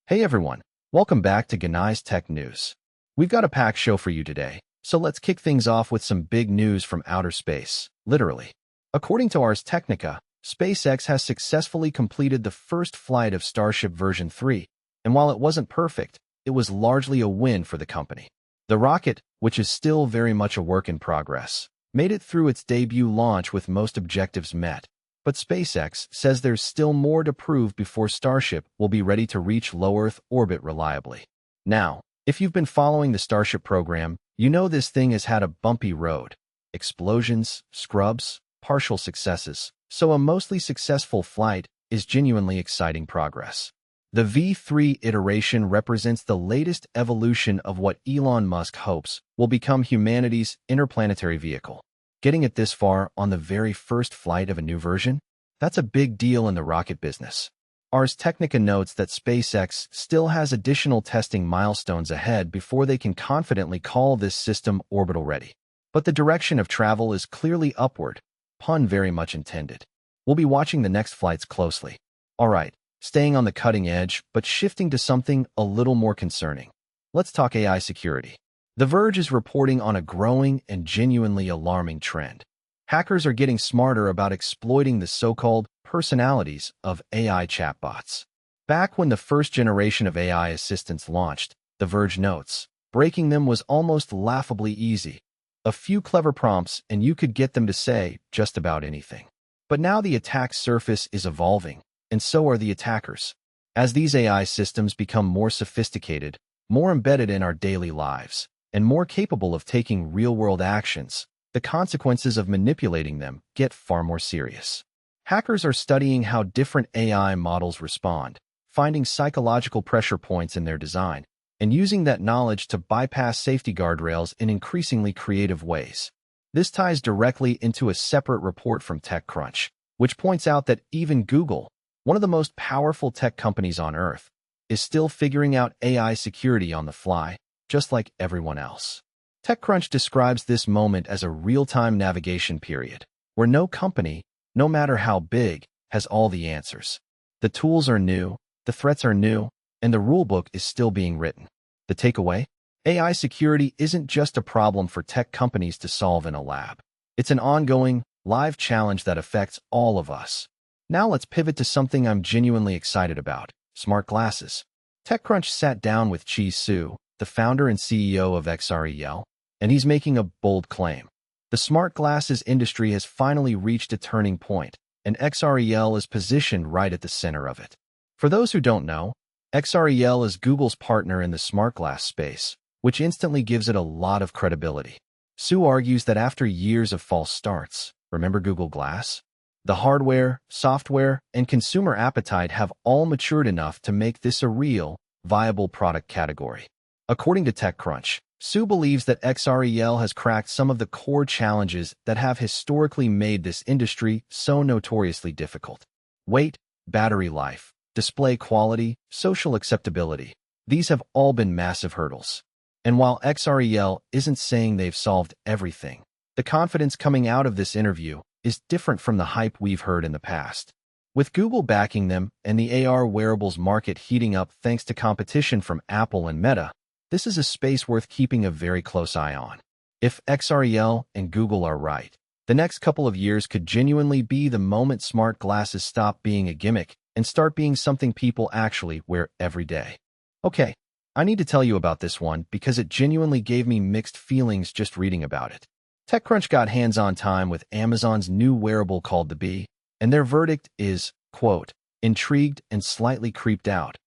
Hey everyone, welcome back to Genai's Tech News. We've got a packed show for you today, so let's kick things off with some big news from outer space, literally. According to Ars Technica, SpaceX has successfully completed the first flight of Starship version 3, and while it wasn't perfect, it was largely a win for the company. The rocket, which is still very much a work in progress, made it through its debut launch with most objectives met. But SpaceX says there's still more to prove before Starship will be ready to reach low Earth orbit reliably. Now, if you've been following the Starship program, you know this thing has had a bumpy road. Explosions, scrubs, partial successes, so a mostly successful flight is genuinely exciting progress. The V3 iteration represents the latest evolution of what Elon Musk hopes will become humanity's interplanetary vehicle. Getting it this far on the very first flight of a new version? That's a big deal in the rocket business. Ars Technica notes that SpaceX still has additional testing milestones ahead before they can confidently call this system orbital ready. But the direction of travel is clearly upward, pun very much intended. We'll be watching the next flights closely. Alright, staying on the cutting edge, but shifting to something a little more concerning. Let's talk AI security. The Verge is reporting on a growing and genuinely alarming trend. Hackers are getting smarter about exploiting the so-called personalities of AI chatbots. Back when the first generation of AI assistants launched, The Verge notes, breaking them was almost laughably easy. A few clever prompts and you could get them to say just about anything. But now the attack surface is evolving, and so are the attackers. As these AI systems become more sophisticated, more embedded in our daily lives, and more capable of taking real-world actions, the consequences of manipulating them get far more serious. Hackers are studying how different AI models respond, finding psychological pressure points in their design, and using that knowledge to bypass safety guardrails in increasingly creative ways. This ties directly into a separate report from TechCrunch, which points out that even Google, one of the most powerful tech companies on Earth, is still figuring out AI security on the fly, just like everyone else. TechCrunch describes this moment as a real-time navigation period, where no company, no matter how big, has all the answers. The tools are new, the threats are new, and the rulebook is still being written. The takeaway? AI security isn't just a problem for tech companies to solve in a lab. It's an ongoing, live challenge that affects all of us. Now let's pivot to something I'm genuinely excited about: smart glasses. TechCrunch sat down with Chi Su, the founder and CEO of XREAL, and he's making a bold claim. The smart glasses industry has finally reached a turning point, and XREAL is positioned right at the center of it. For those who don't know, XREAL is Google's partner in the smart glass space, which instantly gives it a lot of credibility. Su argues that after years of false starts, remember Google Glass? The hardware, software, and consumer appetite have all matured enough to make this a real, viable product category. According to TechCrunch, Su believes that XREL has cracked some of the core challenges that have historically made this industry so notoriously difficult. Weight, battery life, display quality, social acceptability. These have all been massive hurdles. And while XREL isn't saying they've solved everything, the confidence coming out of this interview is different from the hype we've heard in the past. With Google backing them and the AR wearables market heating up thanks to competition from Apple and Meta, this is a space worth keeping a very close eye on. If XREL and Google are right, the next couple of years could genuinely be the moment smart glasses stop being a gimmick and start being something people actually wear every day. Okay, I need to tell you about this one because it genuinely gave me mixed feelings just reading about it. TechCrunch got hands-on time with Amazon's new wearable called the Bee, and their verdict is, quote, intrigued and slightly creeped out.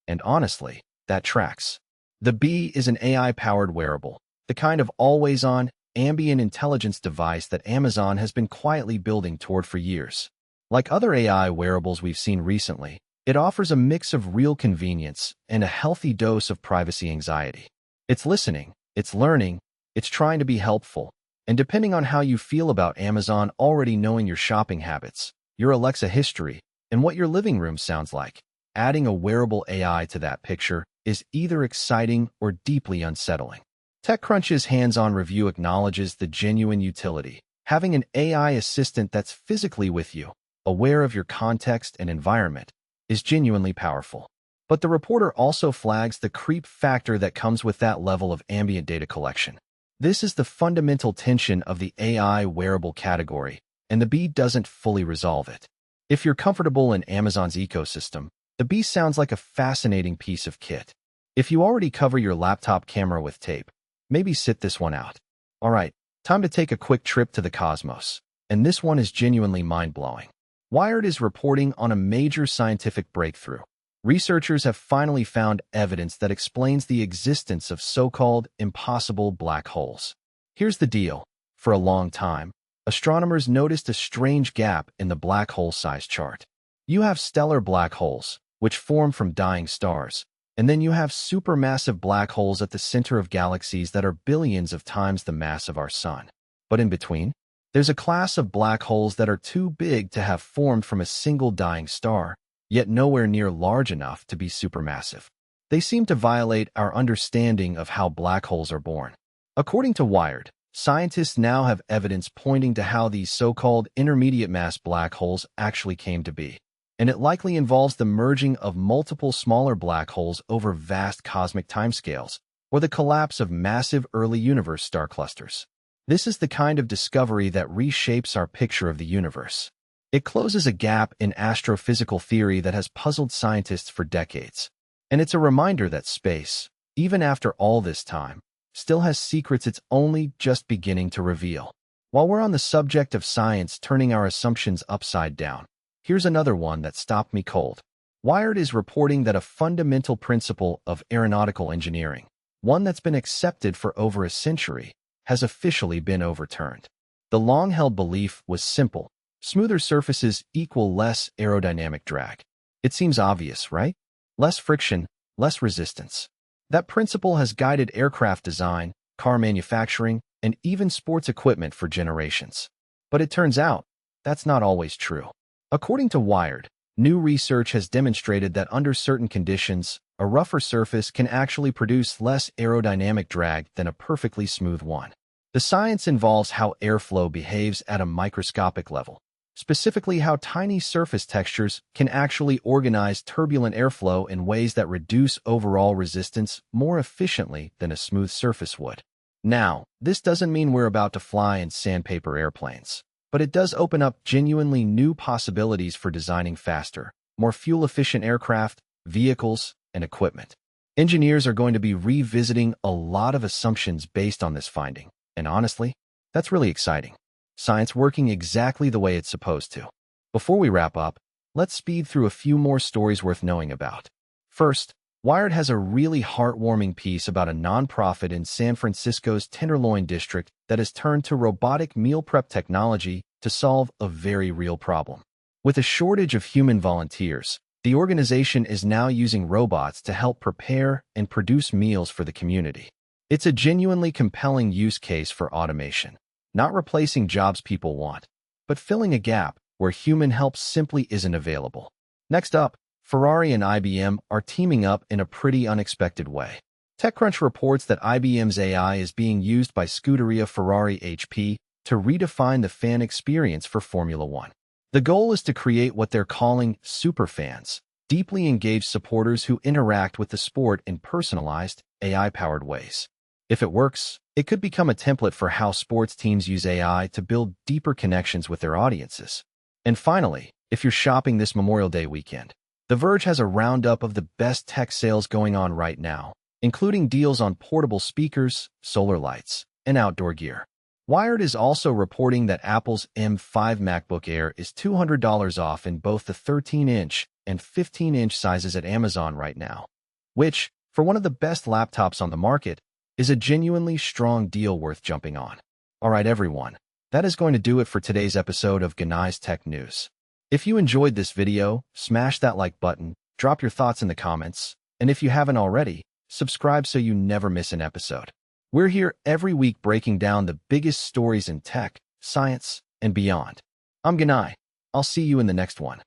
And honestly, that tracks. The Bee is an AI-powered wearable, the kind of always-on, ambient intelligence device that Amazon has been quietly building toward for years. Like other AI wearables we've seen recently, it offers a mix of real convenience and a healthy dose of privacy anxiety. It's listening, it's learning, it's trying to be helpful, and depending on how you feel about Amazon already knowing your shopping habits, your Alexa history, and what your living room sounds like, adding a wearable AI to that picture is either exciting or deeply unsettling. TechCrunch's hands-on review acknowledges the genuine utility. Having an AI assistant that's physically with you, aware of your context and environment, is genuinely powerful. But the reporter also flags the creep factor that comes with that level of ambient data collection. This is the fundamental tension of the AI wearable category, and the B doesn't fully resolve it. If you're comfortable in Amazon's ecosystem, the B sounds like a fascinating piece of kit. If you already cover your laptop camera with tape, maybe sit this one out. All right, time to take a quick trip to the cosmos. And this one is genuinely mind-blowing. Wired is reporting on a major scientific breakthrough. Researchers have finally found evidence that explains the existence of so-called impossible black holes. Here's the deal. For a long time, astronomers noticed a strange gap in the black hole size chart. You have stellar black holes, which form from dying stars, and then you have supermassive black holes at the center of galaxies that are billions of times the mass of our sun. But in between, there's a class of black holes that are too big to have formed from a single dying star, yet nowhere near large enough to be supermassive. They seem to violate our understanding of how black holes are born. According to Wired, scientists now have evidence pointing to how these so-called intermediate mass black holes actually came to be, and it likely involves the merging of multiple smaller black holes over vast cosmic timescales, or the collapse of massive early universe star clusters. This is the kind of discovery that reshapes our picture of the universe. It closes a gap in astrophysical theory that has puzzled scientists for decades. And it's a reminder that space, even after all this time, still has secrets it's only just beginning to reveal. While we're on the subject of science turning our assumptions upside down, here's another one that stopped me cold. Wired is reporting that a fundamental principle of aeronautical engineering, one that's been accepted for over a century, has officially been overturned. The long-held belief was simple. Smoother surfaces equal less aerodynamic drag. It seems obvious, right? Less friction, less resistance. That principle has guided aircraft design, car manufacturing, and even sports equipment for generations. But it turns out, that's not always true. According to Wired, new research has demonstrated that under certain conditions, a rougher surface can actually produce less aerodynamic drag than a perfectly smooth one. The science involves how airflow behaves at a microscopic level. Specifically how tiny surface textures can actually organize turbulent airflow in ways that reduce overall resistance more efficiently than a smooth surface would. Now, this doesn't mean we're about to fly in sandpaper airplanes, but it does open up genuinely new possibilities for designing faster, more fuel-efficient aircraft, vehicles, and equipment. Engineers are going to be revisiting a lot of assumptions based on this finding, and honestly, that's really exciting. Science working exactly the way it's supposed to. Before we wrap up, let's speed through a few more stories worth knowing about. First, Wired has a really heartwarming piece about a nonprofit in San Francisco's Tenderloin district that has turned to robotic meal prep technology to solve a very real problem. With a shortage of human volunteers, the organization is now using robots to help prepare and produce meals for the community. It's a genuinely compelling use case for automation. Not replacing jobs people want, but filling a gap where human help simply isn't available. Next up, Ferrari and IBM are teaming up in a pretty unexpected way. TechCrunch reports that IBM's AI is being used by Scuderia Ferrari HP to redefine the fan experience for Formula One. The goal is to create what they're calling superfans, deeply engaged supporters who interact with the sport in personalized, AI-powered ways. If it works, it could become a template for how sports teams use AI to build deeper connections with their audiences. And finally, if you're shopping this Memorial Day weekend, The Verge has a roundup of the best tech sales going on right now, including deals on portable speakers, solar lights, and outdoor gear. Wired is also reporting that Apple's M5 MacBook Air is $200 off in both the 13-inch and 15-inch sizes at Amazon right now, which, for one of the best laptops on the market, is a genuinely strong deal worth jumping on. All right, everyone, that is going to do it for today's episode of Genai's Tech News. If you enjoyed this video, smash that like button, drop your thoughts in the comments, and if you haven't already, subscribe so you never miss an episode. We're here every week breaking down the biggest stories in tech, science, and beyond. I'm Genai. I'll see you in the next one.